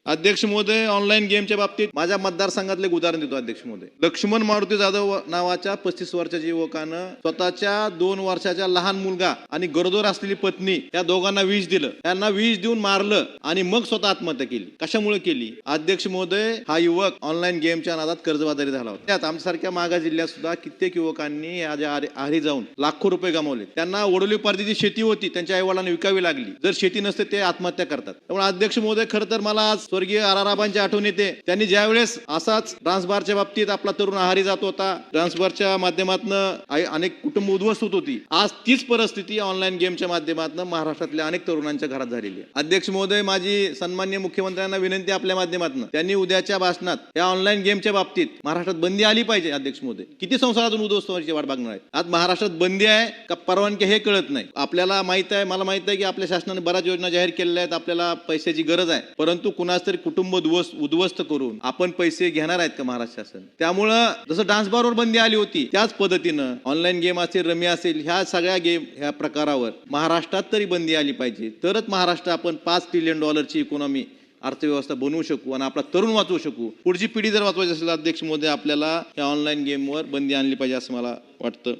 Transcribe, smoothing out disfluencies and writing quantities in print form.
अध्यक्ष महोदय, ऑनलाईन गेमच्या बाबतीत माझ्या मतदारसंघातले एक उदाहरण देतो. अध्यक्ष महोदय, लक्ष्मण मारुती जाधव नावाच्या 35 वर्षाच्या युवकानं स्वतःच्या 2 वर्षाच्या लहान मुलगा आणि गरोदर असलेली पत्नी या दोघांना विष दिलं, त्यांना विष देऊन मारलं आणि मग स्वतः आत्महत्या केली. कशामुळे केली? अध्यक्ष महोदय, हा युवक ऑनलाईन गेमच्या नादात कर्जबाजारी झाला होता. त्यात आमच्यासारख्या मागा जिल्ह्यात सुद्धा कित्येक युवकांनी आहारी जाऊन लाखो रुपये गमावले. त्यांना वडोलीपार्टीची शेती होती, त्यांच्या आईवडिलांना विकावी लागली. जर शेती नसते ते आत्महत्या करतात. त्यामुळे अध्यक्ष महोदय, खरं तर मला आज स्वर्गीय आराराबांची आठवण येते. त्यांनी ज्यावेळेस असाच डान्स बारच्या बाबतीत आपला तरुण आहारी जात होता, डान्स बारच्या माध्यमातून अनेक कुटुंब उद्ध्वस्त होत होती, आज तीच परिस्थिती ऑनलाईन गेमच्या माध्यमातून महाराष्ट्रातल्या अनेक तरुणांच्या घरात झालेली आहे. अध्यक्ष महोदय, माझी सन्माननीय मुख्यमंत्र्यांना विनंती आपल्या माध्यमातून, त्यांनी उद्याच्या भाषणात या ऑनलाईन गेमच्या बाबतीत महाराष्ट्रात बंदी आली पाहिजे. अध्यक्ष महोदय, किती संसारातून उद्ध्वस्त व्हायची वाट बघणार आहे? आज महाराष्ट्रात बंदी आहे का परवानगी हे कळत नाही. आपल्याला माहित आहे, मला माहित आहे की आपल्या शासनाने बऱ्याच योजना जाहीर केलेल्या आहेत, आपल्याला पैशाची गरज आहे, परंतु कुणाच तरी कुटुंब उद्ध्वस्त करून आपण पैसे घेणार आहेत का महाराष्ट्र शासन? त्यामुळं जसं डान्स बारवर बंदी आली होती, त्याच पद्धतीनं ऑनलाईन गेम असेल, रमी असेल, ह्या सगळ्या गेम ह्या प्रकारावर महाराष्ट्रात तरी बंदी आली पाहिजे. तरच महाराष्ट्र आपण $5 ट्रिलियन इकॉनॉमी अर्थव्यवस्था बनवू शकू आणि आपला तरुण वाचवू शकू. पुढची पिढी जर वाचवायची असेल अध्यक्ष महोदय, आपल्याला या ऑनलाईन गेमवर बंदी आणली पाहिजे असं मला वाटतं.